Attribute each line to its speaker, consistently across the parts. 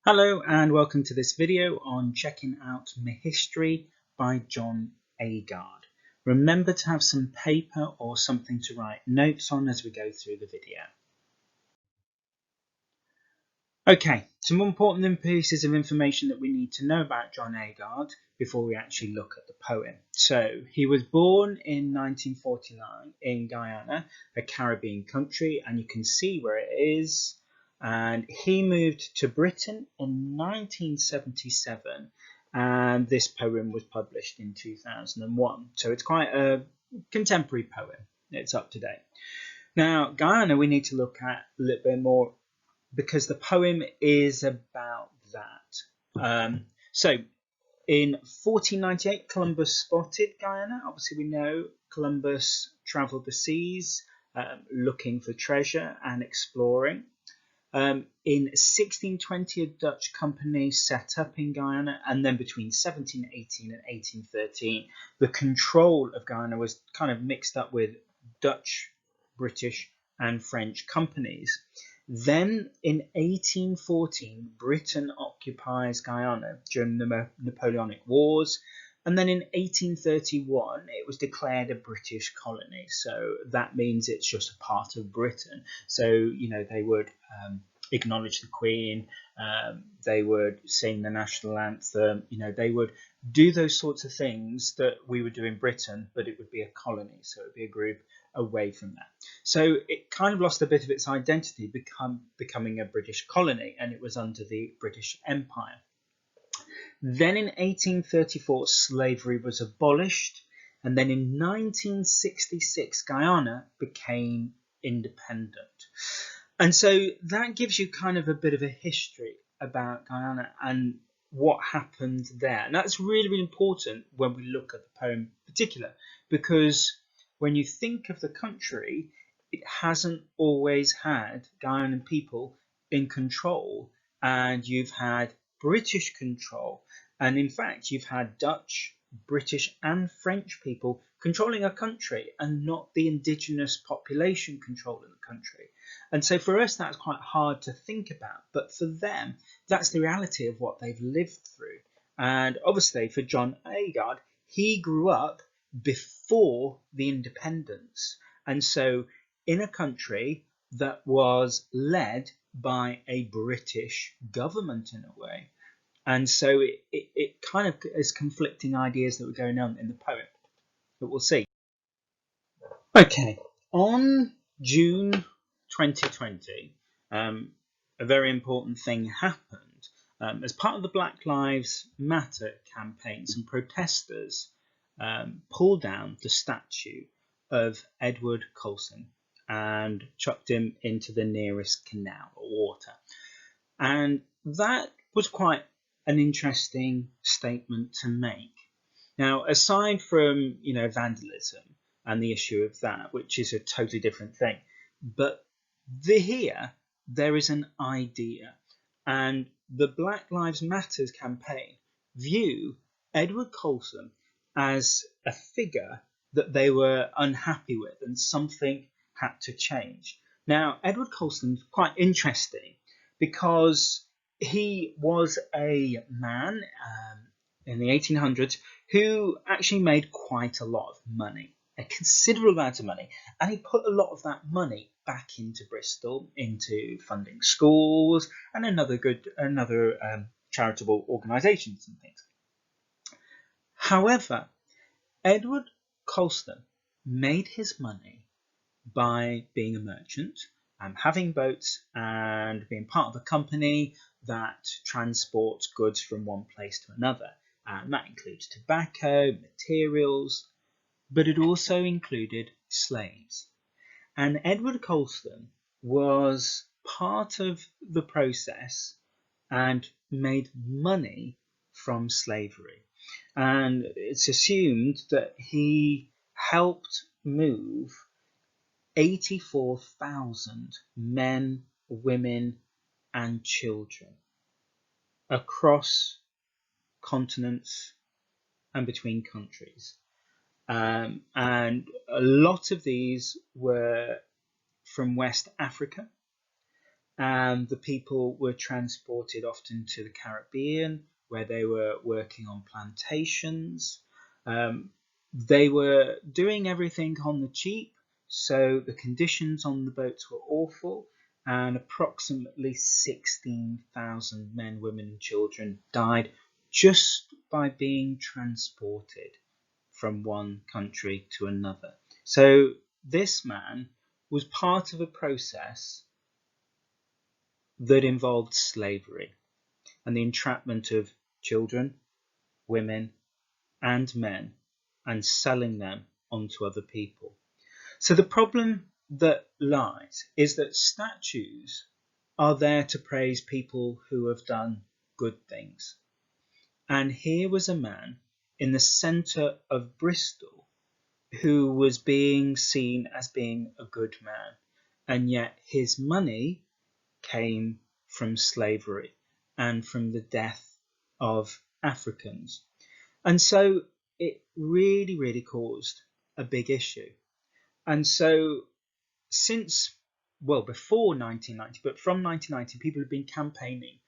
Speaker 1: Hello and welcome to this video on checking out History by John Agard. Remember to have some paper or something to write notes on as we go through the video. Okay, some important pieces of information that we need to know about John Agard before we actually look at the poem. So, he was born in 1949 in Guyana, a Caribbean country, and you can see where it is. And he moved to Britain in 1977, and this poem was published in 2001. So it's quite a contemporary poem. It's up to date. Now, Guyana we need to look at a little bit more because the poem is about that. So in 1498, Columbus spotted Guyana. Obviously, we know Columbus travelled the seas looking for treasure and exploring. In 1620, a Dutch company set up in Guyana, and then between 1718 and 1813, the control of Guyana was kind of mixed up with Dutch, British, and French companies. Then in 1814, Britain occupies Guyana during the Napoleonic Wars. And then in 1831, it was declared a British colony. So that means it's just a part of Britain. So, you know, they would acknowledge the Queen, they would sing the national anthem, you know, they would do those sorts of things that we would do in Britain, but it would be a colony. So it would be a group away from that. So it kind of lost a bit of its identity, becoming a British colony, and it was under the British Empire. Then in 1834, slavery was abolished, and then in 1966, Guyana became independent. And so that gives you kind of a bit of a history about Guyana and what happened there. And that's really, really important when we look at the poem in particular, because when you think of the country, it hasn't always had Guyanan people in control, and you've had British control. And in fact, you've had Dutch, British, and French people controlling a country and not the indigenous population controlling the country. And so for us, that's quite hard to think about. But for them, that's the reality of what they've lived through. And obviously, for John Agard, he grew up before the independence. And so in a country that was led by a British government in a way. And so it kind of is conflicting ideas that were going on in the poem, but we'll see. Okay, on June 2020, a very important thing happened. As part of the Black Lives Matter campaign, some protesters pulled down the statue of Edward Coulson and chucked him into the nearest canal or water. And that was quite an interesting statement to make. Now, aside from, you know, vandalism and the issue of that, which is a totally different thing, but here there is an idea, and the Black Lives Matter campaign view Edward Coulson as a figure that they were unhappy with, and something had to change. Now, Edward Coulson's quite interesting because he was a man in the 1800s who actually made quite a lot of money, a considerable amount of money, and he put a lot of that money back into Bristol, into funding schools and another charitable organisations and things. However, Edward Coulson made his money by being a merchant, having boats and being part of a company that transports goods from one place to another. And that includes tobacco, materials, but it also included slaves. And Edward Coulson was part of the process and made money from slavery. And it's assumed that he helped move 84,000 men, women, and children across continents and between countries. And a lot of these were from West Africa, and the people were transported often to the Caribbean, where they were working on plantations. Um, they were doing everything on the cheap, so the conditions on the boats were awful, and approximately 16,000 men, women, and children died just by being transported from one country to another. So this man was part of a process that involved slavery and the entrapment of children, women, and men, and selling them onto other people. So the problem that lies is that statues are there to praise people who have done good things. And here was a man in the centre of Bristol who was being seen as being a good man, and yet his money came from slavery and from the death of Africans. And so it really, really caused a big issue. And so since, well, before 1990, but from 1990, people have been campaigning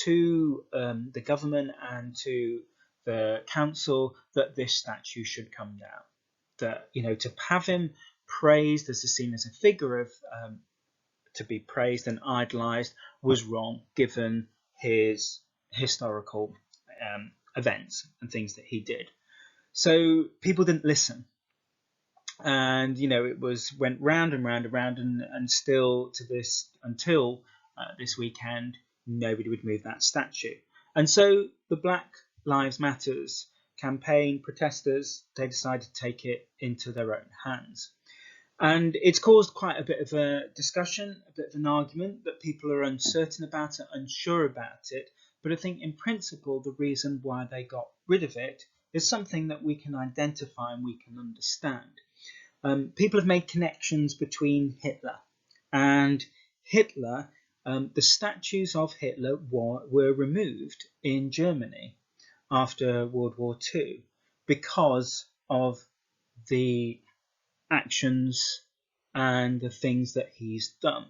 Speaker 1: to the government and to the council that this statue should come down. That, you know, to have him praised as seen as a figure of to be praised and idolized was wrong, given his historical events and things that he did. So people didn't listen, and you know, it was went round and round and round, and still to this until this weekend, nobody would move that statue. And so the Black Lives Matters campaign protesters, they decided to take it into their own hands. And it's caused quite a bit of a discussion, a bit of an argument, that people are uncertain about it, unsure about it. But I think in principle, the reason why they got rid of it is something that we can identify and we can understand. People have made connections between Hitler and Hitler. The statues of Hitler were removed in Germany after World War II because of the actions and the things that he's done.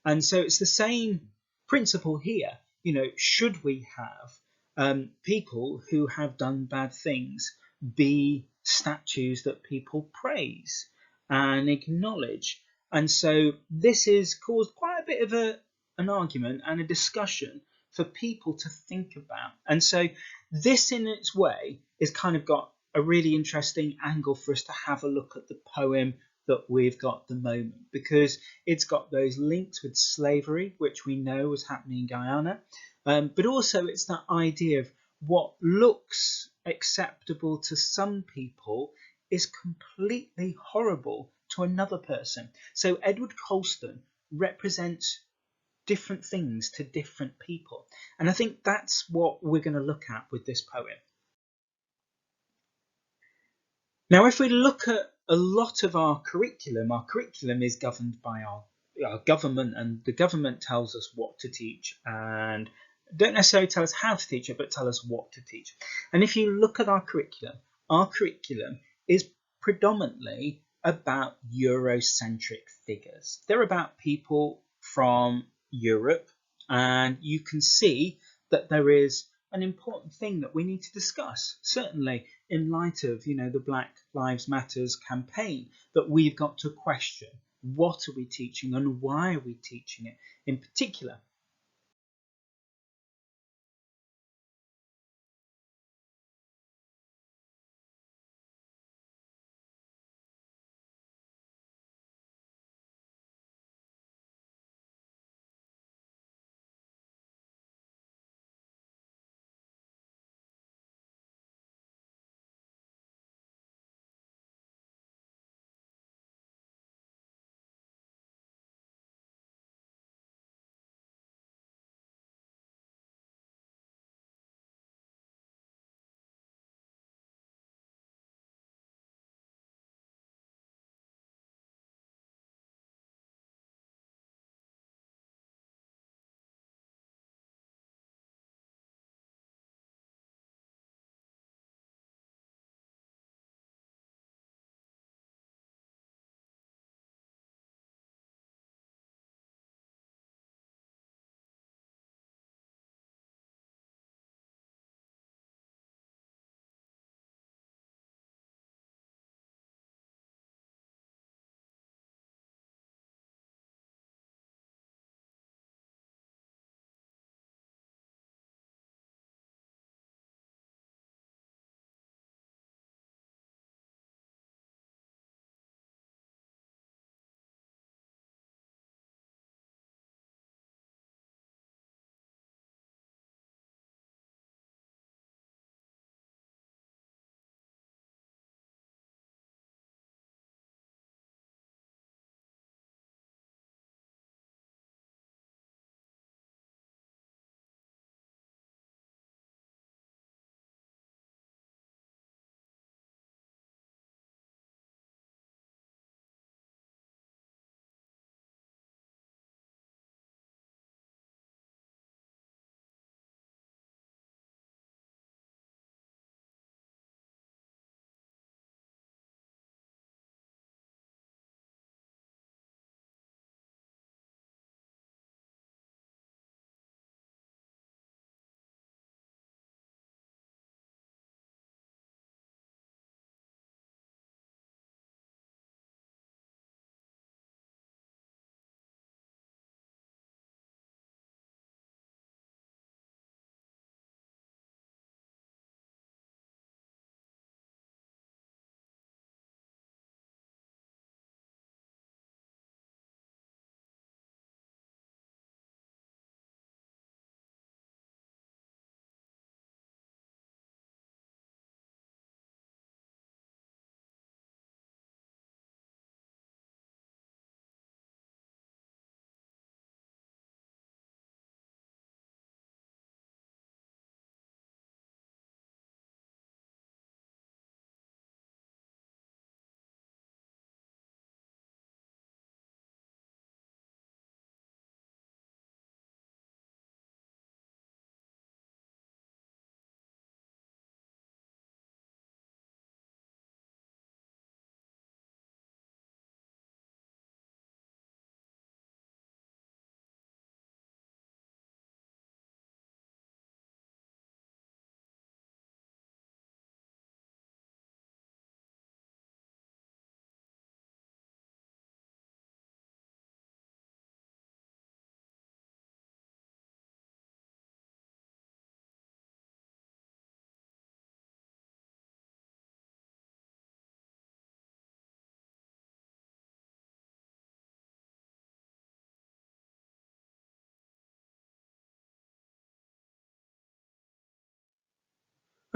Speaker 1: And so it's the same principle here. You know, should we have people who have done bad things be statues that people praise and acknowledge? And so this has caused quite a bit of an argument and a discussion for people to think about. And so this in its way is kind of got a really interesting angle for us to have a look at the poem that we've got at the moment, because it's got those links with slavery, which we know was happening in Guyana, but also it's that idea of what looks acceptable to some people is completely horrible to another person. So Edward Coulson represents different things to different people, and I think that's what we're going to look at with this poem. Now, if we look at a lot of our curriculum is governed by our government, and the government tells us what to teach and don't necessarily tell us how to teach it, but tell us what to teach. And if you look at our curriculum is predominantly about Eurocentric figures. They're about people from Europe, and you can see that there is an important thing that we need to discuss, certainly in light of, you know, the Black Lives Matters campaign, that we've got to question what are we teaching and why are we teaching it in particular.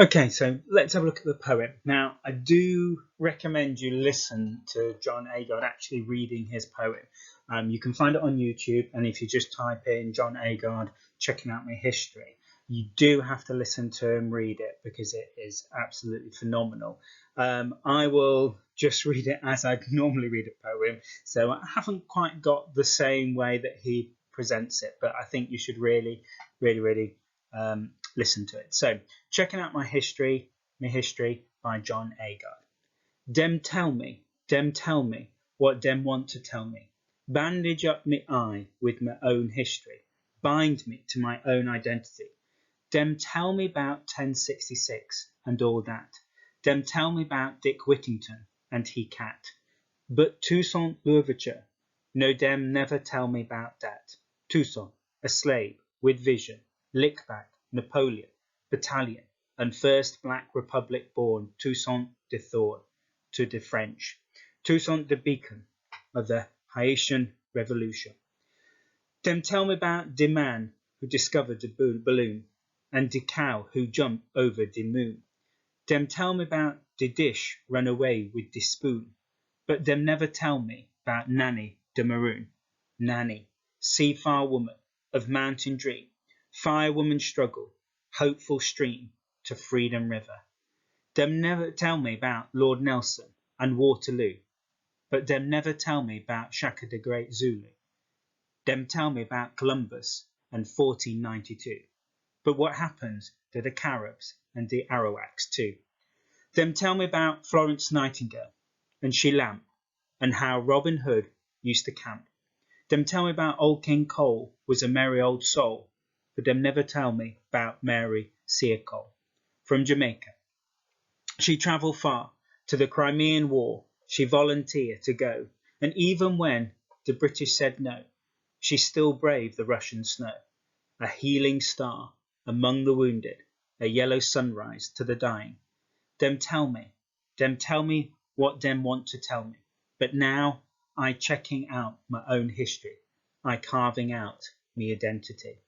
Speaker 1: Okay, so let's have a look at the poem. Now, I do recommend you listen to John Agard actually reading his poem. You can find it on YouTube, and if you just type in John Agard checking out my history, you do have to listen to him read it because it is absolutely phenomenal. I will just read it as I normally read a poem, so I haven't quite got the same way that he presents it, but I think you should really, really, really listen to it. So, checking out my history by John Agard. Dem tell me, what dem want to tell me. Bandage up me eye with my own history. Bind me to my own identity. Dem tell me about 1066 and all that. Dem tell me about Dick Whittington and he cat. But Toussaint Louverture, no dem never tell me about that. Toussaint, a slave with vision, lickback, Napoleon, battalion, and first Black Republic born Toussaint de Thorn to the French, Toussaint de Beacon of the Haitian Revolution. Dem tell me about de man who discovered the balloon, and de cow who jumped over de moon. Dem tell me about de dish run away with de spoon, but dem never tell me about Nanny de Maroon. Nanny, seafar woman of mountain dream, firewoman struggle, hopeful stream to freedom river. Dem never tell me about Lord Nelson and Waterloo, but dem never tell me about Shaka the Great Zulu. Dem tell me about Columbus and 1492, but what happens to the Caribs and the Arawaks too? Dem tell me about Florence Nightingale and she lamp and how Robin Hood used to camp. Dem tell me about old King Cole was a merry old soul, but dem never tell me about Mary Seacole. From Jamaica, she travelled far to the Crimean War. She volunteered to go, and even when the British said no, she still braved the Russian snow. A healing star among the wounded, a yellow sunrise to the dying. Dem tell me what dem want to tell me. But now I checking out my own history. I carving out me identity.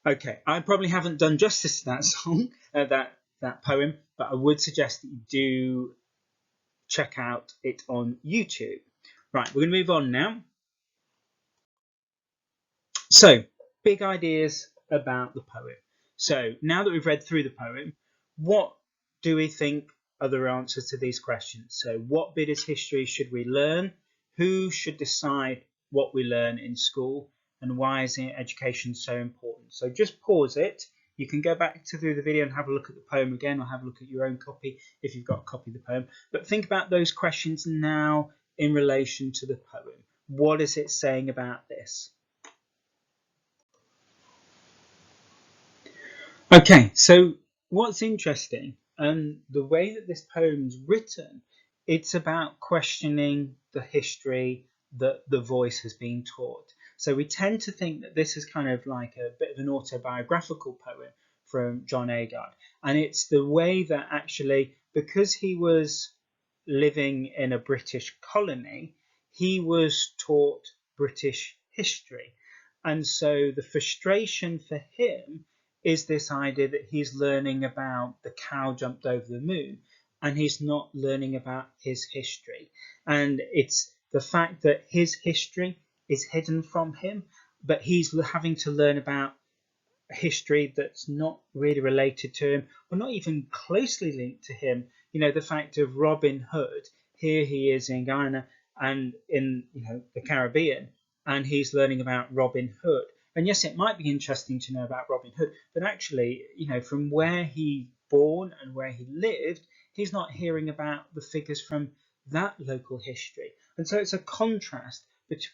Speaker 1: Okay, I probably haven't done justice to that song, that poem, but I would suggest that you do check out it on YouTube. Right, we're going to move on now. So, big ideas about the poem. So, now that we've read through the poem, what do we think are the answers to these questions? So, what bit of history should we learn? Who should decide what we learn in school? And why is education so important? So, just pause it. You can go back through the video and have a look at the poem again, or have a look at your own copy if you've got a copy of the poem. But think about those questions now in relation to the poem. What is it saying about this? Okay, so what's interesting, and the way that this poem's written, it's about questioning the history that the voice has been taught. So we tend to think that this is kind of like a bit of an autobiographical poem from John Agard. And it's the way that actually, because he was living in a British colony, he was taught British history. And so the frustration for him is this idea that he's learning about the cow jumped over the moon and he's not learning about his history. And it's the fact that his history is hidden from him, but he's having to learn about history that's not really related to him or not even closely linked to him. You know, the fact of Robin Hood, here he is in Guyana and in the Caribbean, and he's learning about Robin Hood. And yes, it might be interesting to know about Robin Hood, but actually, from where he born and where he lived, he's not hearing about the figures from that local history. And so it's a contrast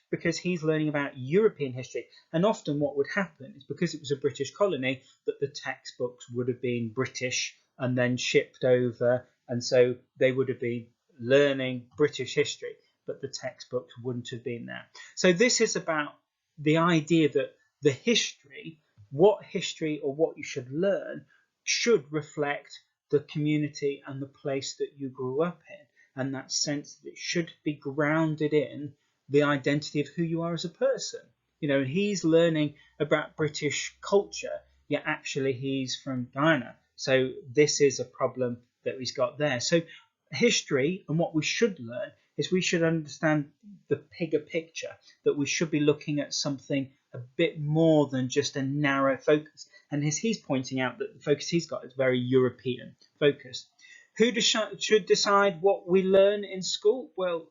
Speaker 1: because he's learning about European history. And often what would happen is, because it was a British colony, that the textbooks would have been British and then shipped over. And so they would have been learning British history, but the textbooks wouldn't have been there. So this is about the idea that the history, what history or what you should learn, should reflect the community and the place that you grew up in. And that sense that it should be grounded in the identity of who you are as a person. He's learning about British culture, yet actually he's from Guyana. So this is a problem that he's got there. So history, and what we should learn, is we should understand the bigger picture, that we should be looking at something a bit more than just a narrow focus. And as he's pointing out, that the focus he's got is very European focused. Who should decide what we learn in school? Well,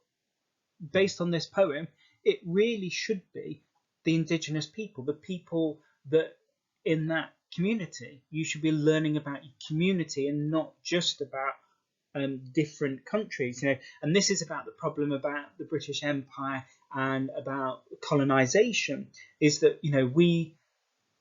Speaker 1: based on this poem, it really should be the indigenous people, the people that in that community. You should be learning about your community and not just about different countries, and this is about the problem about the British Empire and about colonization, is that we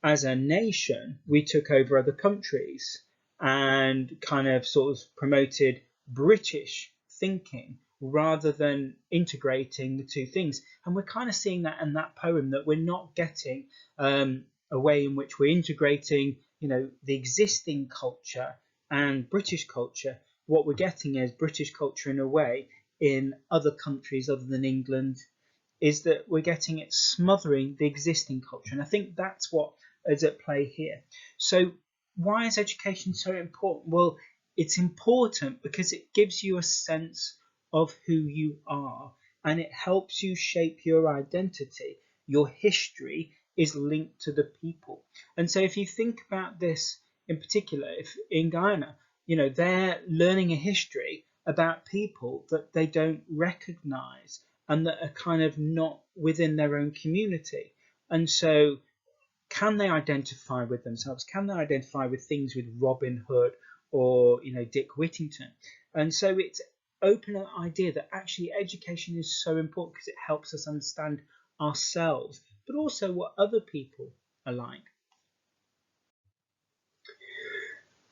Speaker 1: as a nation, we took over other countries and kind of sort of promoted British thinking rather than integrating the two things. And we're kind of seeing that in that poem, that we're not getting a way in which we're integrating, the existing culture and British culture. What we're getting is British culture in a way in other countries other than England, is that we're getting it smothering the existing culture. And I think that's what is at play here. So why is education so important? Well, it's important because it gives you a sense of who you are, and it helps you shape your identity. Your history is linked to the people. And so if you think about this in particular, if in Guyana, they're learning a history about people that they don't recognize and that are kind of not within their own community. And so can they identify with themselves? Can they identify with things with Robin Hood or Dick Whittington? And so it's open an idea that actually education is so important because it helps us understand ourselves, but also what other people are like.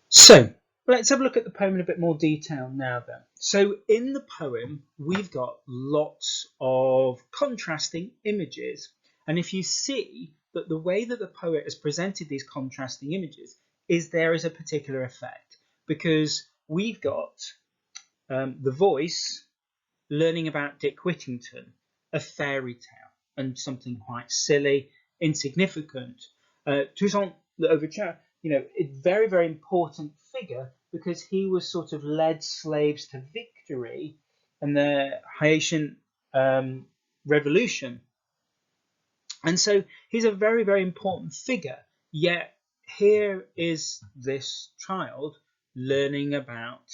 Speaker 1: So let's have a look at the poem in a bit more detail now then. So in the poem, we've got lots of contrasting images. And if you see that the way that the poet has presented these contrasting images is there is a particular effect, because we've got the voice learning about Dick Whittington, a fairy tale, and something quite silly, insignificant. Toussaint Louverture, a very, very important figure because he was sort of led slaves to victory in the Haitian Revolution. And so he's a very, very important figure. Yet here is this child learning about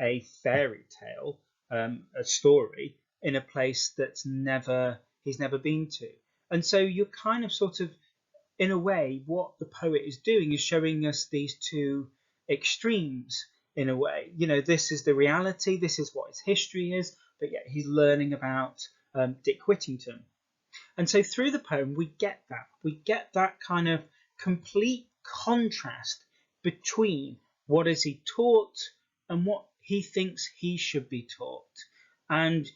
Speaker 1: a fairy tale, a story in a place he's never been to. And so you're kind of sort of, in a way, what the poet is doing is showing us these two extremes in a way. This is the reality, this is what his history is, but yet he's learning about Dick Whittington. And so through the poem, we get that kind of complete contrast between what is he taught and what he thinks he should be taught. And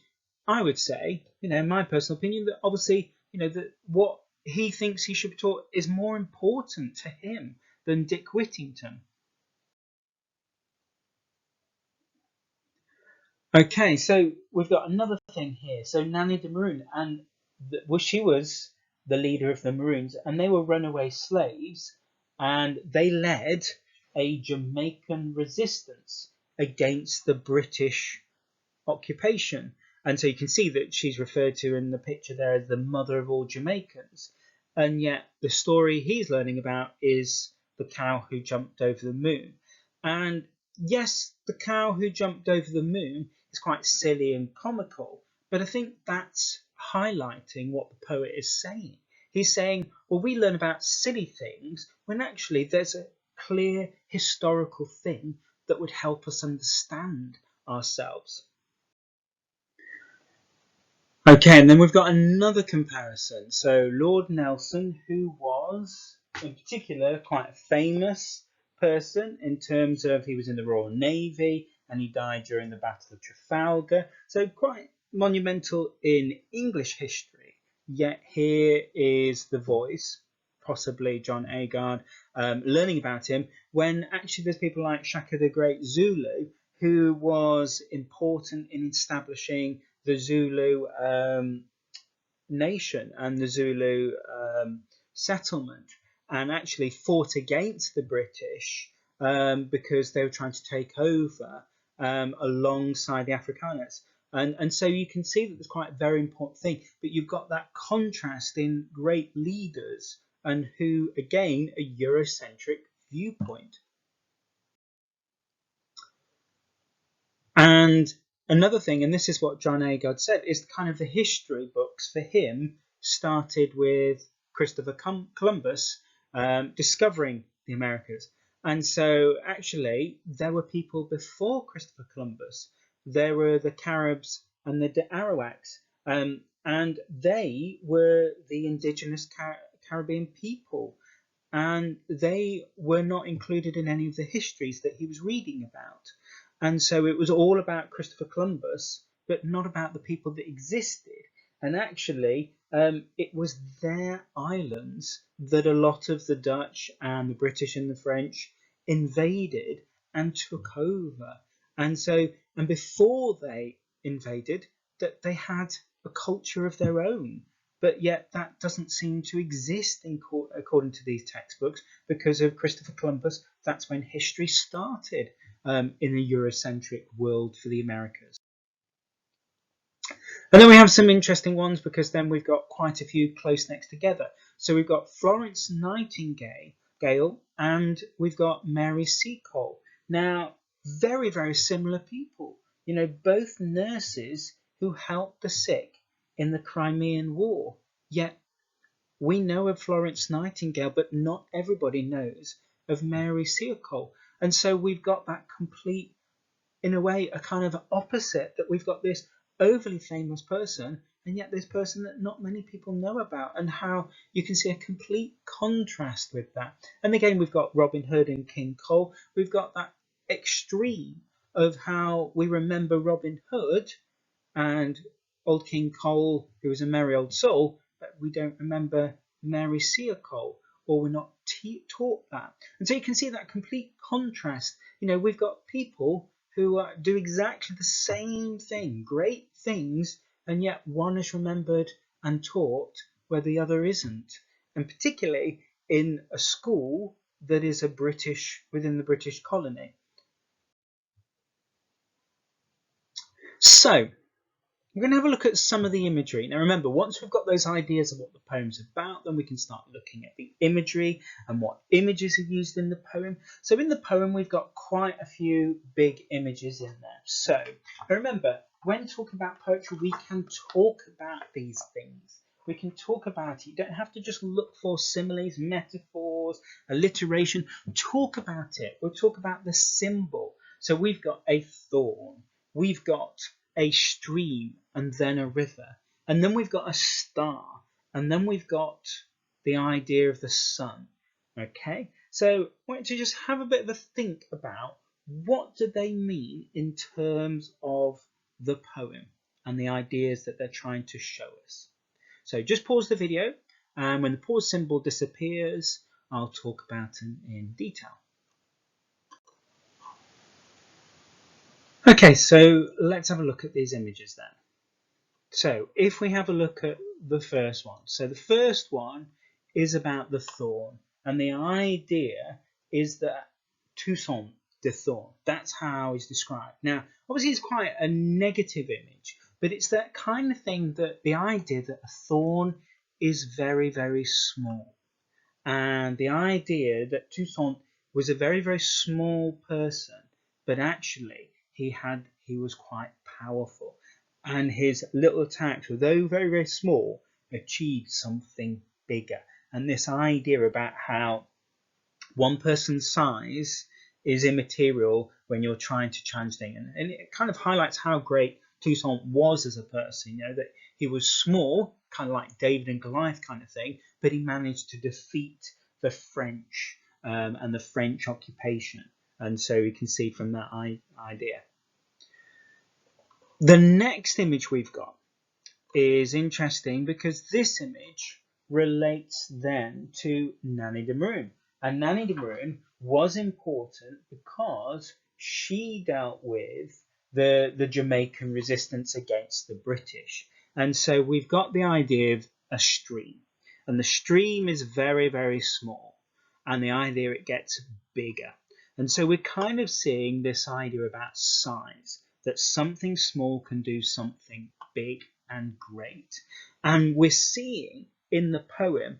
Speaker 1: I would say, my personal opinion, that obviously, that what he thinks he should be taught is more important to him than Dick Whittington. Okay, so we've got another thing here. So Nanny de Maroon, and she was the leader of the Maroons, and they were runaway slaves, and they led a Jamaican resistance against the British occupation. And so you can see that she's referred to in the picture there as the mother of all Jamaicans. And yet the story he's learning about is the cow who jumped over the moon. And yes, the cow who jumped over the moon is quite silly and comical, but I think that's highlighting what the poet is saying. He's saying, well, we learn about silly things when actually there's a clear historical thing that would help us understand ourselves. Okay, and then we've got another comparison. So Lord Nelson, who was in particular quite a famous person in terms of he was in the Royal Navy and he died during the Battle of Trafalgar. So quite monumental in English history. Yet here is the voice, possibly John Agard, learning about him when actually there's people like Shaka the Great Zulu, who was important in establishing the Zulu nation and the Zulu settlement, and actually fought against the British because they were trying to take over alongside the Afrikaners. And so you can see that there's quite a very important thing, but you've got that contrast in great leaders and who, again, a Eurocentric viewpoint. And another thing, and this is what John Agard said, is kind of the history books for him started with Christopher Columbus discovering the Americas. And so actually there were people before Christopher Columbus. There were the Caribs and the Arawaks, and they were the indigenous Caribbean people. And they were not included in any of the histories that he was reading about. And so it was all about Christopher Columbus, but not about the people that existed. And actually, it was their islands that a lot of the Dutch and the British and the French invaded and took over. And so, and before they invaded, that they had a culture of their own. But yet that doesn't seem to exist according to these textbooks because of Christopher Columbus. That's when history started in a Eurocentric world for the Americas. And then we have some interesting ones because then we've got quite a few close next together. So we've got Florence Nightingale and we've got Mary Seacole. Now, very, very similar people. You know, both nurses who helped the sick in the Crimean War. Yet we know of Florence Nightingale, but not everybody knows of Mary Seacole. And so we've got that complete, in a way, a kind of opposite, that we've got this overly famous person and yet this person that not many people know about, and how you can see a complete contrast with that. And again, we've got Robin Hood and King Cole. We've got that extreme of how we remember Robin Hood and old King Cole, who was a merry old soul, but we don't remember Mary Seacole, or we're not taught that. And so you can see that complete contrast. You know, we've got people who do exactly the same thing, great things, and yet one is remembered and taught where the other isn't. And particularly in a school that is within the British colony. So we're going to have a look at some of the imagery. Now remember, once we've got those ideas of what the poem's about, then we can start looking at the imagery and what images are used in the poem. So in the poem, we've got quite a few big images in there. So remember, when talking about poetry, we can talk about these things. We can talk about it. You don't have to just look for similes, metaphors, alliteration. Talk about it. We'll talk about the symbol. So we've got a thorn. We've got a stream and then a river, and then we've got a star, and then we've got the idea of the sun. Okay, so I want you to just have a bit of a think about what do they mean in terms of the poem and the ideas that they're trying to show us. So just pause the video, and when the pause symbol disappears, I'll talk about them in detail. Okay, so let's have a look at these images then. So if we have a look at the first one. So the first one is about the thorn. And the idea is that Toussaint the thorn. That's how he's described. Now, obviously it's quite a negative image, but it's that kind of thing, that the idea that a thorn is very, very small. And the idea that Toussaint was a very, very small person, but actually he was quite powerful, and his little attacks, although very, very small, achieved something bigger. And this idea about how one person's size is immaterial when you're trying to challenge things, and it kind of highlights how great Toussaint was as a person. You know, that he was small, kind of like David and Goliath kind of thing, but he managed to defeat the French and the French occupation. And so we can see from that idea. The next image we've got is interesting because this image relates then to Nanny de Maroon. And Nanny de Maroon was important because she dealt with the Jamaican resistance against the British. And so we've got the idea of a stream. And the stream is very, very small. And the idea it gets bigger. And so we're kind of seeing this idea about size, that something small can do something big and great. And we're seeing in the poem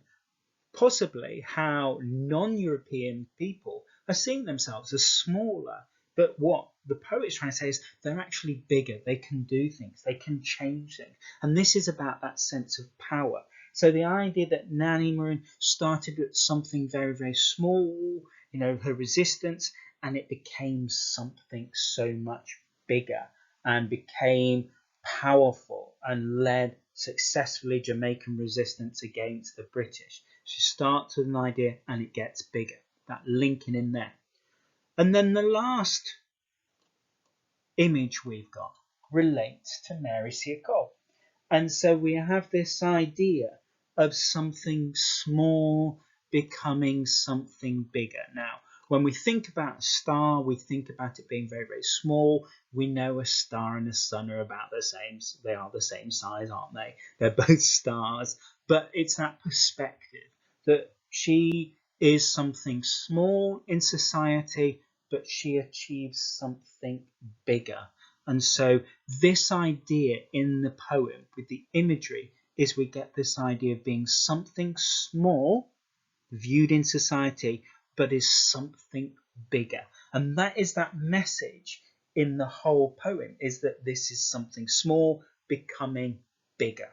Speaker 1: possibly how non-European people are seeing themselves as smaller. But what the poet's trying to say is they're actually bigger. They can do things. They can change things. And this is about that sense of power. So the idea that Nanny Maroon started at something very, very small, her resistance, and it became something so much bigger and became powerful and led successfully Jamaican resistance against the British. She starts with an idea and it gets bigger, that linking in there. And then the last image we've got relates to Mary Siakol. And so we have this idea of something small becoming something bigger. Now, when we think about a star, we think about it being very, very small. We know a star and a sun are about the same. They are the same size, aren't they? They're both stars. But it's that perspective that she is something small in society, but she achieves something bigger. And so this idea in the poem with the imagery is we get this idea of being something small viewed in society, but is something bigger. And that is that message in the whole poem, is that this is something small becoming bigger.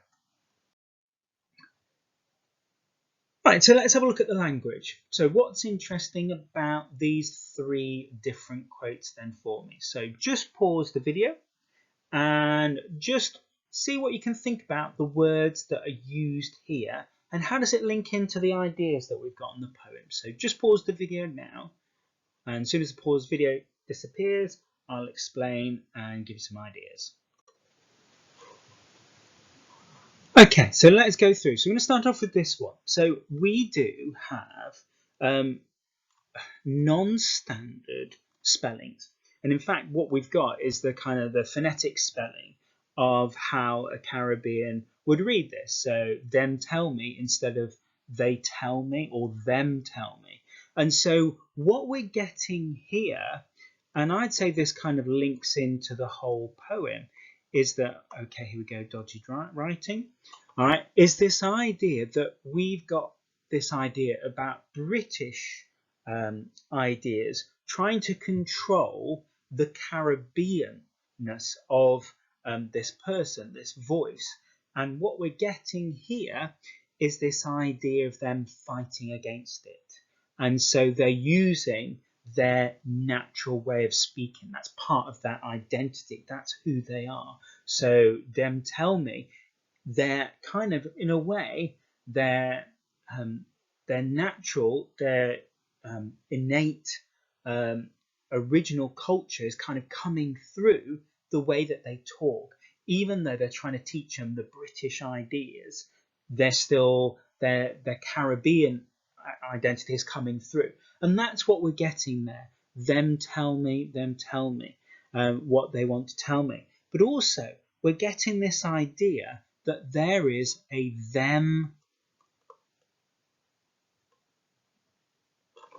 Speaker 1: Right, so let's have a look at the language. So what's interesting about these three different quotes then for me? So just pause the video and just see what you can think about the words that are used here and how does it link into the ideas that we've got in the poem. So just pause the video now, and as soon as the pause video disappears, I'll explain and give you some ideas. Okay, so let's go through. So I'm going to start off with this one. So we do have non-standard spellings. And in fact, what we've got is the kind of the phonetic spelling of how a Caribbean would read this. So them tell me instead of they tell me or them tell me. And so what we're getting here, and I'd say this kind of links into the whole poem, is that, okay, here we go, dodgy writing. All right, is this idea that we've got this idea about British ideas trying to control the Caribbeanness of this person, this voice. And what we're getting here is this idea of them fighting against it. And so they're using their natural way of speaking. That's part of that identity. That's who they are. So them tell me, they're kind of, in a way, their natural, their innate original culture is kind of coming through the way that they talk. Even though they're trying to teach them the British ideas, they're still their Caribbean identity is coming through, and that's what we're getting there. Them tell me what they want to tell me. But also we're getting this idea that there is a them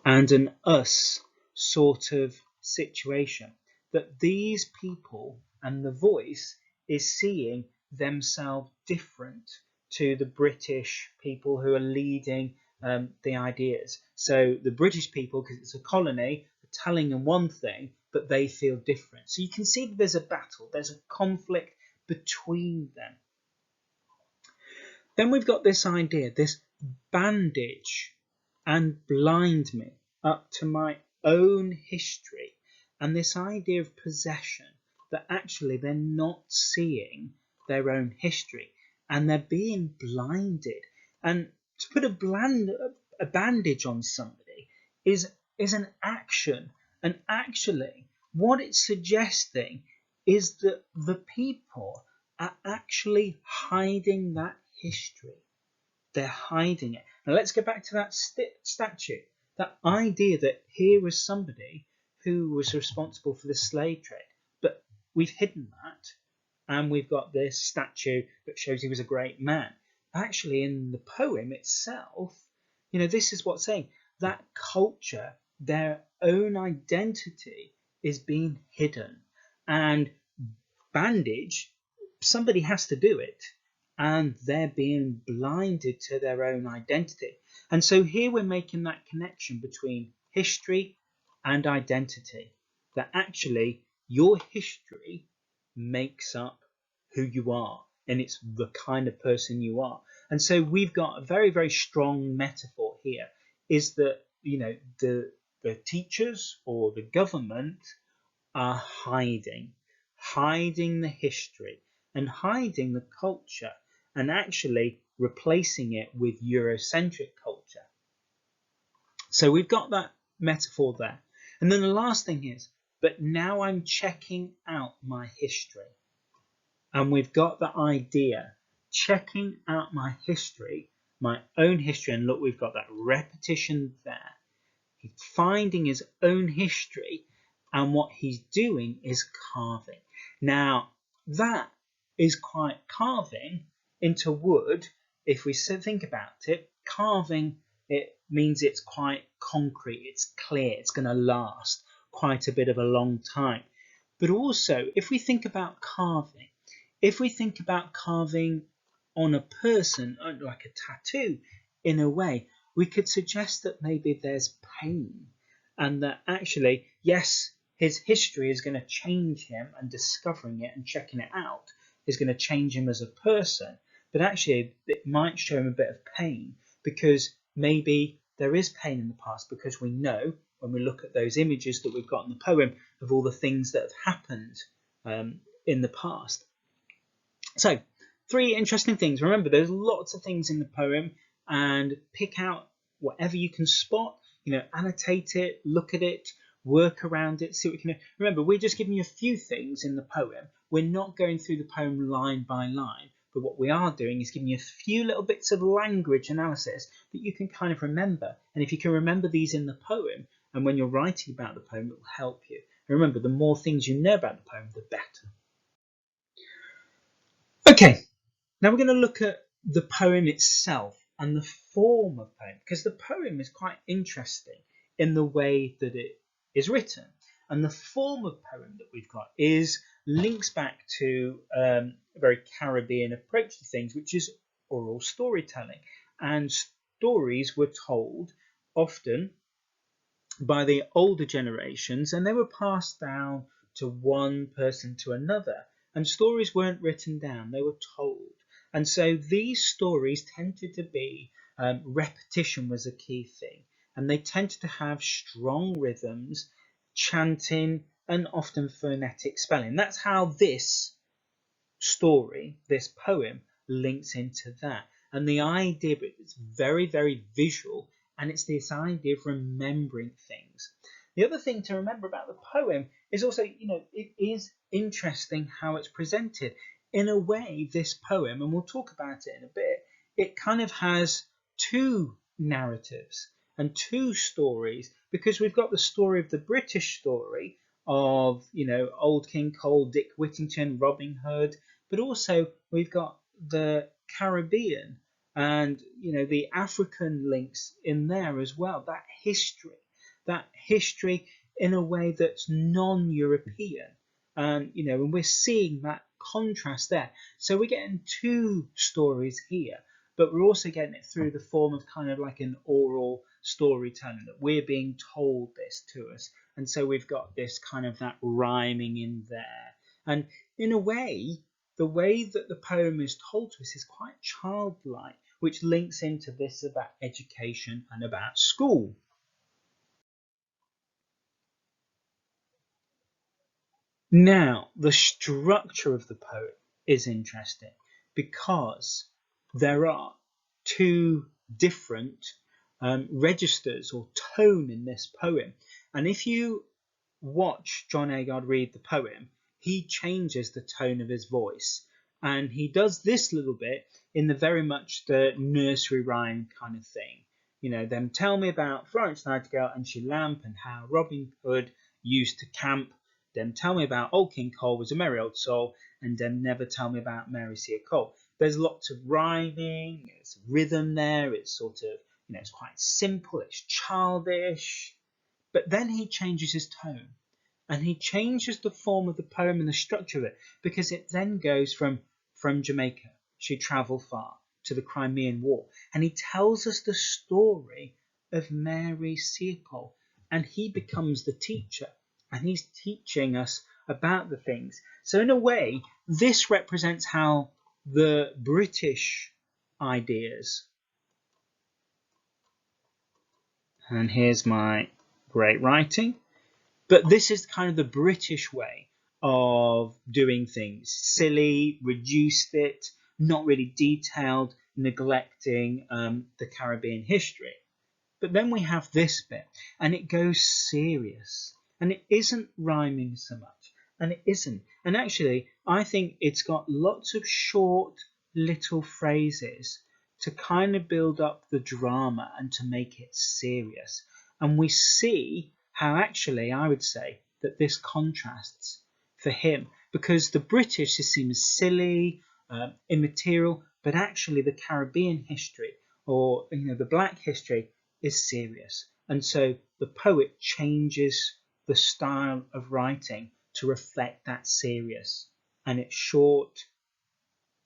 Speaker 1: and an us sort of situation, that these people and the voice is seeing themselves different to the British people who are leading the ideas. So the British people, because it's a colony, are telling them one thing, but they feel different. So you can see that there's a battle, there's a conflict between them. Then we've got this idea, this bandage and blind me up to my own history, and this idea of possession, that actually they're not seeing their own history and they're being blinded. And to put a bandage on somebody is an action, and actually what it's suggesting is that the people are actually hiding that history. They're hiding it. Now let's go back to that statue. That idea that here was somebody who was responsible for the slave trade, but we've hidden that, and we've got this statue that shows he was a great man. Actually, in the poem itself, this is what's saying, that culture their own identity is being hidden. And bandage, somebody has to do it, and they're being blinded to their own identity. And so here we're making that connection between history and identity, that actually your history makes up who you are, and it's the kind of person you are. And so we've got a very, very strong metaphor here, is that, the teachers or the government are hiding the history and hiding the culture, and actually replacing it with Eurocentric culture. So we've got that metaphor there. And then the last thing is, but now I'm checking out my history. And we've got the idea, checking out my history, my own history. And look, we've got that repetition there. He's finding his own history, and what he's doing is carving. Now, that is quite carving into wood. If we think about it, carving, it means it's quite concrete, it's clear, it's going to last quite a bit of a long time. But also, if we think about carving, on a person, like a tattoo, in a way, we could suggest that maybe there's pain, and that actually, yes, his history is going to change him, and discovering it and checking it out is going to change him as a person. But actually, it might show him a bit of pain, because maybe there is pain in the past, because we know when we look at those images that we've got in the poem of all the things that have happened in the past. So, 3 interesting things. Remember, there's lots of things in the poem, and pick out whatever you can spot, annotate it, look at it, work around it, see what you can do. Remember, we're just giving you a few things in the poem. We're not going through the poem line by line, but what we are doing is giving you a few little bits of language analysis that you can kind of remember. And if you can remember these in the poem, and when you're writing about the poem, it will help you. And remember, the more things you know about the poem, the better. Okay, now we're going to look at the poem itself and the form of the poem, because the poem is quite interesting in the way that it is written. And the form of poem that we've got links back to a very Caribbean approach to things, which is oral storytelling. And stories were told often by the older generations, and they were passed down to one person to another. And stories weren't written down, they were told. And so these stories tended to be, repetition was a key thing, and they tended to have strong rhythms, chanting, and often phonetic spelling. That's how this story, this poem, links into that. And the idea, but it's very, very visual, and it's this idea of remembering things. The other thing to remember about the poem is also, it is interesting how it's presented. In a way, this poem, and we'll talk about it in a bit, it kind of has 2 narratives and 2 stories, because we've got the story of the British story of, Old King Cole, Dick Whittington, Robin Hood, but also we've got the Caribbean and, the African links in there as well. That history in a way that's non-European. And, and we're seeing that contrast there. So we're getting 2 stories here, but we're also getting it through the form of kind of like an oral storytelling, that we're being told this to us. And so we've got this kind of that rhyming in there. And in a way, the way that the poem is told to us is quite childlike, which links into this about education and about school. Now, the structure of the poem is interesting, because there are 2 different registers or tone in this poem. And if you watch John Agard read the poem, he changes the tone of his voice. And he does this little bit in the very much the nursery rhyme kind of thing. Them tell me about Florence Nightingale and she lamp, and how Robin Hood used to camp. Them tell me about Old King Cole was a merry old soul, and them never tell me about Mary Sear Cole. There's lots of rhyming, there's rhythm there, it's sort of, it's quite simple, it's childish, But then he changes his tone, and he changes the form of the poem and the structure of it, because it then goes from Jamaica, she travelled far, to the Crimean War, and he tells us the story of Mary Seacole, and he becomes the teacher, and he's teaching us about the things. So in a way, this represents how the British ideas, and here's my great writing, but this is kind of the British way of doing things. Silly, reduced it, not really detailed, neglecting the Caribbean history. But then we have this bit, and it goes serious, and it isn't rhyming so much, and it isn't. And actually, I think it's got lots of short little phrases to kind of build up the drama and to make it serious. And we see how actually I would say that this contrasts for him, because the British is seen as silly, immaterial, but actually the Caribbean history, or the Black history, is serious. And so the poet changes the style of writing to reflect that serious, and it's short,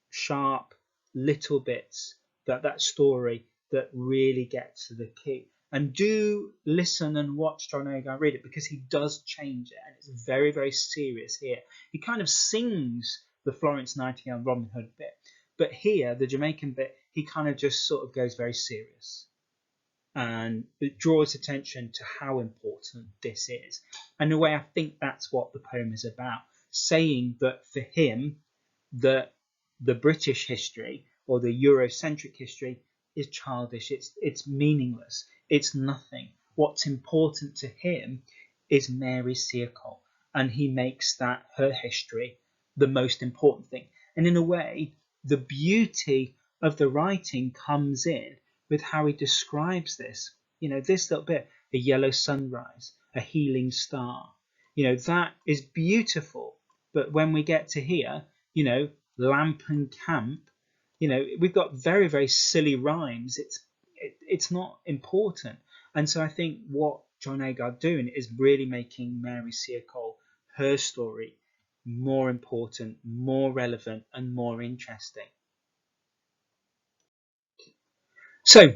Speaker 1: sharp little bits, that story that really gets to the key. And do listen and watch John Agar read it, because he does change it, and it's very, very serious here. He kind of sings the Florence Nightingale Robin Hood bit, but here, the Jamaican bit, he kind of just sort of goes very serious, and it draws attention to how important this is. And in a way, I think that's what the poem is about, saying that for him, that the British history or the Eurocentric history is childish, it's meaningless, it's nothing. What's important to him is Mary Seacole, and he makes that her history the most important thing. And in a way, the beauty of the writing comes in with how he describes this. This little bit, a yellow sunrise, a healing star, that is beautiful. But when we get to here, lamp and camp, we've got very, very silly rhymes. It's not important. And so I think what John Agar doing is really making Mary Seacole, her story, more important, more relevant, and more interesting. So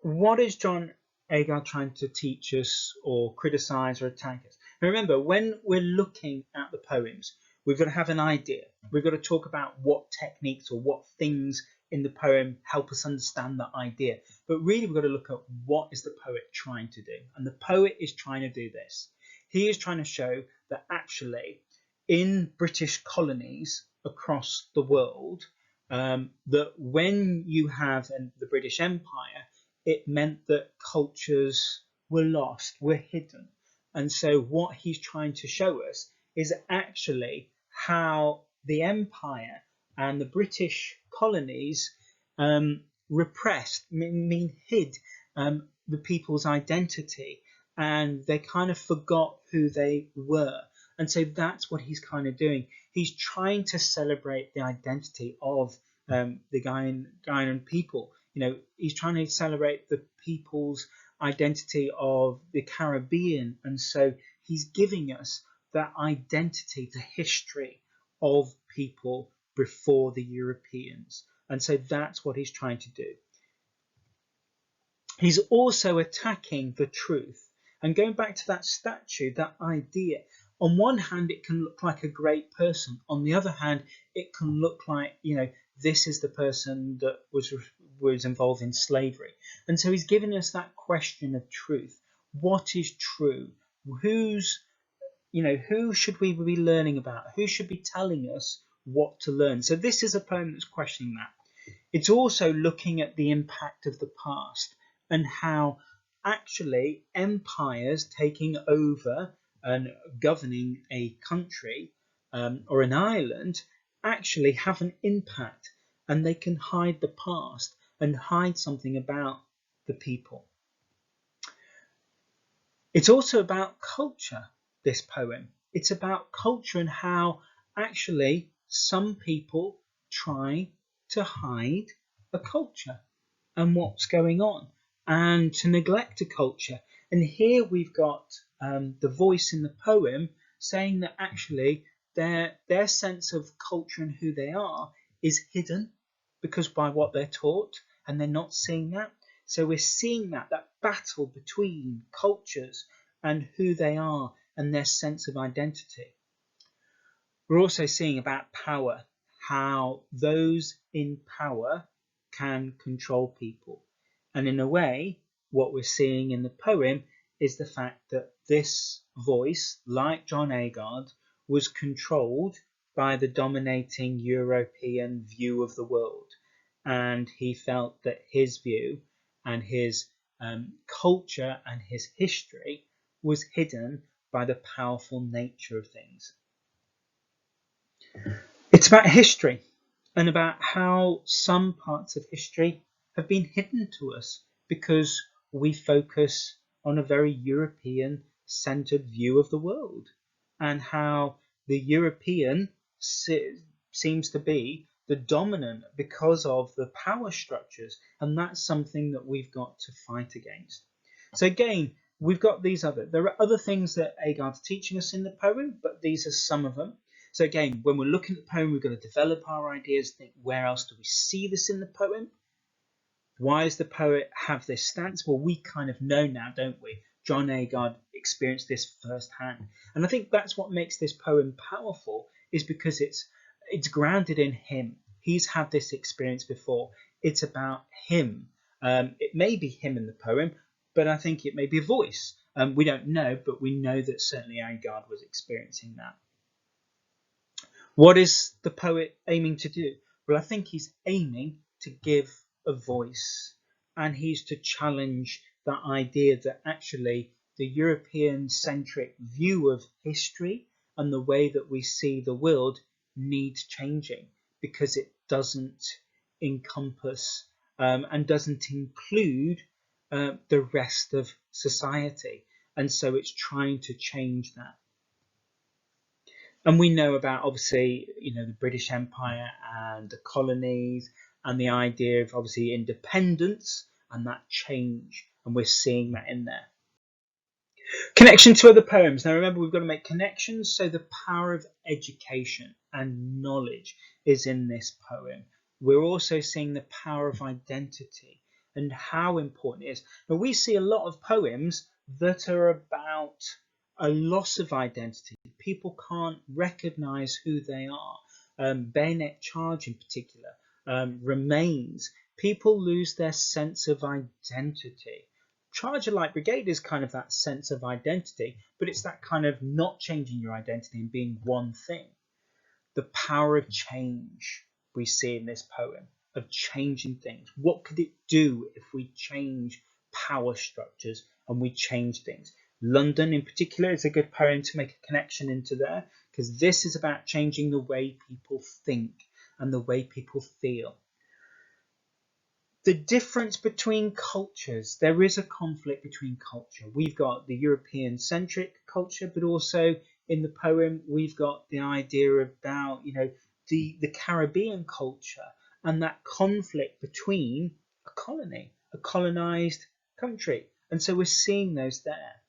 Speaker 1: what is John Agar trying to teach us or criticize or attack us? Now remember, when we're looking at the poems, we've got to have an idea. We've got to talk about what techniques or what things in the poem help us understand that idea. But really, we've got to look at what is the poet trying to do. And the poet is trying to do this. He is trying to show that actually in British colonies across the world, that when you have the British Empire, it meant that cultures were lost, were hidden. And so what he's trying to show us is actually how the empire and the British colonies repressed, hid the people's identity, and they kind of forgot who they were. And so that's what he's kind of doing. He's trying to celebrate the identity of the Guyanan people. He's trying to celebrate the people's identity of the Caribbean. And so he's giving us that identity, the history of people before the Europeans. And so that's what he's trying to do. He's also attacking the truth. And going back to that statue, that idea, on one hand, it can look like a great person. On the other hand, it can look like, this is the person that was involved in slavery. And so he's giving us that question of truth. What is true? Who should we be learning about? Who should be telling us what to learn? So this is a poem that's questioning that. It's also looking at the impact of the past and how actually empires taking over and governing a country or an island actually have an impact, and they can hide the past and hide something about the people. It's also about culture, this poem. It's about culture and how actually some people try to hide a culture and what's going on, and to neglect a culture. And here we've got the voice in the poem saying that actually their sense of culture and who they are is hidden because by what they're taught, and they're not seeing that. So we're seeing that battle between cultures and who they are and their sense of identity. We're also seeing about power, how those in power can control people. And in a way, what we're seeing in the poem is the fact that this voice, like John Agard, was controlled by the dominating European view of the world. And he felt that his view and his culture and his history was hidden by the powerful nature of things. It's about history and about how some parts of history have been hidden to us because we focus on a very European centered view of the world, and how the European seems to be the dominant because of the power structures, and that's something that we've got to fight against. So again, we've got there are other things that Agard's teaching us in the poem, but these are some of them. So again, when we're looking at the poem, we've got to develop our ideas, think where else do we see this in the poem? Why does the poet have this stance? Well, we kind of know now, don't we? John Agard experienced this firsthand. And I think that's what makes this poem powerful, is because it's grounded in him. He's had this experience before. It's about him. It may be him in the poem, but I think it may be a voice. We don't know, but we know that certainly Agard was experiencing that. What is the poet aiming to do? Well, I think he's aiming to give a voice, and he's to challenge that idea that actually the European-centric view of history and the way that we see the world needs changing, because it doesn't encompass and doesn't include the rest of society. And so it's trying to change that. And we know about, obviously, the British Empire and the colonies and the idea of, obviously, independence and that change. And we're seeing that in there. Connection to other poems. Now, remember, we've got to make connections. So the power of education and knowledge is in this poem. We're also seeing the power of identity and how important it is. Now, we see a lot of poems that are about a loss of identity. People can't recognize who they are. Bayonet Charge in particular, Remains. People lose their sense of identity. Charge a Light Brigade is kind of that sense of identity, but it's that kind of not changing your identity and being one thing. The power of change we see in this poem, of changing things. What could it do if we change power structures and we change things? London in particular is a good poem to make a connection into there, because this is about changing the way people think and the way people feel. The difference between cultures, there is a conflict between culture. We've got the European-centric culture, but also in the poem we've got the idea about the Caribbean culture and that conflict between a colony, a colonized country. And so we're seeing those there.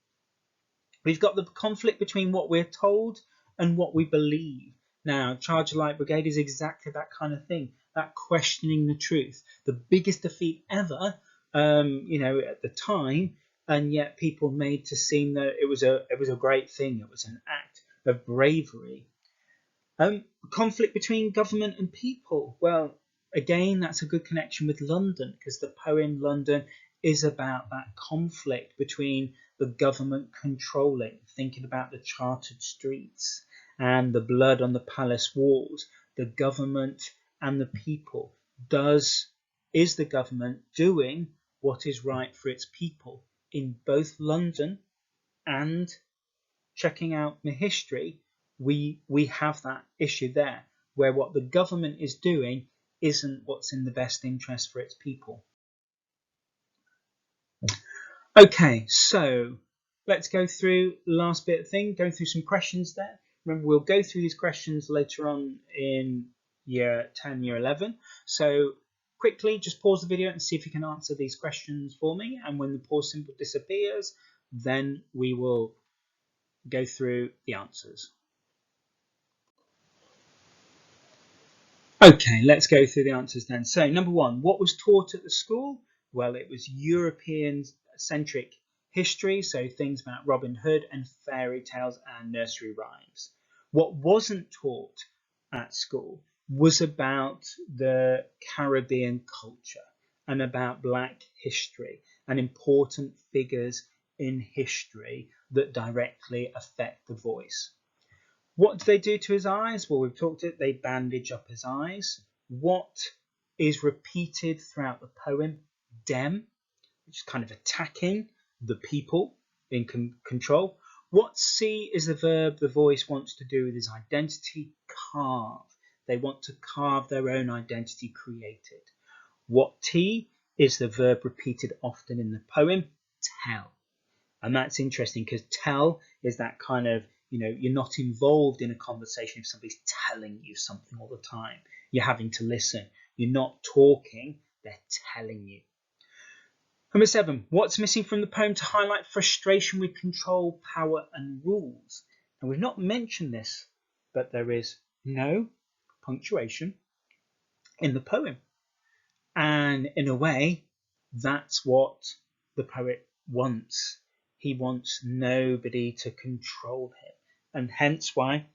Speaker 1: We've got the conflict between what we're told and what we believe. Now, Charge a Light Brigade is exactly that kind of thing, that questioning the truth. The biggest defeat ever, at the time, and yet people made to seem that it was a great thing. It was an act of bravery. Conflict between government and people. Well, again, that's a good connection with London, because the poem London is about that conflict between the government controlling, thinking about the chartered streets and the blood on the palace walls, the government and the people. Is the government doing what is right for its people in both London and, checking out the history, we have that issue there, where what the government is doing isn't what's in the best interest for its people. Okay, so let's go through the last bit of thing, going through some questions there. Remember, we'll go through these questions later on in year 10, year 11. So quickly, just pause the video and see if you can answer these questions for me. And when the pause symbol disappears, then we will go through the answers. Okay, let's go through the answers then. So, number one, what was taught at the school? Well, it was European-centric history, so things about Robin Hood and fairy tales and nursery rhymes. What wasn't taught at school was about the Caribbean culture and about Black history and important figures in history that directly affect the voice. What do they do to his eyes? Well, we've talked it. They bandage up his eyes. What is repeated throughout the poem? Dem, which is kind of attacking the people in control. What C is the verb the voice wants to do with his identity? Carve. They want to carve their own identity created. What T is the verb repeated often in the poem? Tell. And that's interesting because tell is that kind of, you're not involved in a conversation if somebody's telling you something all the time. You're having to listen. You're not talking, they're telling you. Number 7, what's missing from the poem to highlight frustration with control, power and rules? And we've not mentioned this, but there is no punctuation in the poem. And in a way, that's what the poet wants. He wants nobody to control him. And hence why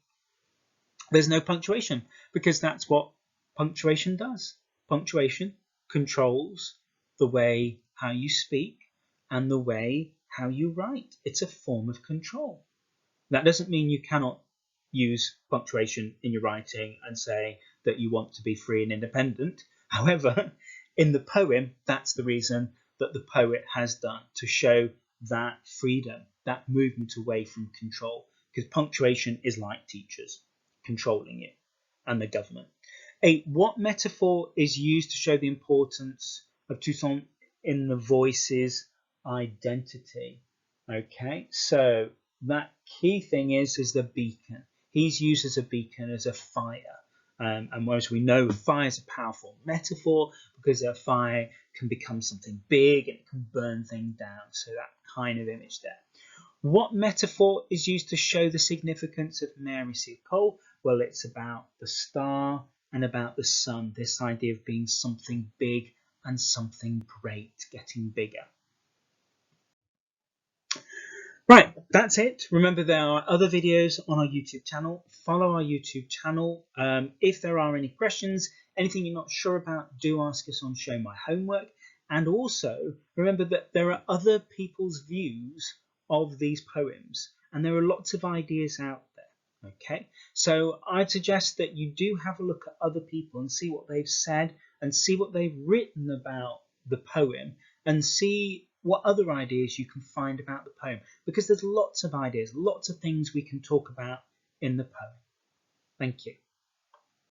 Speaker 1: there's no punctuation, because that's what punctuation does. Punctuation controls the way how you speak and the way how you write. It's a form of control. That doesn't mean you cannot use punctuation in your writing and say that you want to be free and independent. However, in the poem, that's the reason that the poet has done, to show that freedom, that movement away from control, because punctuation is like teachers controlling you and the government. 8, what metaphor is used to show the importance of Coulson in the voice's identity? Okay, so that key thing is the beacon. He's used as a beacon, as a fire. And whereas we know fire is a powerful metaphor, because a fire can become something big and it can burn things down. So that kind of image there. What metaphor is used to show the significance of Mary C. Cole? Well, it's about the star and about the sun, this idea of being something big and something great, getting bigger. Right, that's it. Remember, there are other videos on our YouTube channel. Follow our YouTube channel. If there are any questions, anything you're not sure about, do ask us on Show My Homework. And also, remember that there are other people's views of these poems, and there are lots of ideas out there. Okay, so I'd suggest that you do have a look at other people and see what they've said and see what they've written about the poem, and see what other ideas you can find about the poem, because there's lots of ideas, lots of things we can talk about in the poem. Thank you.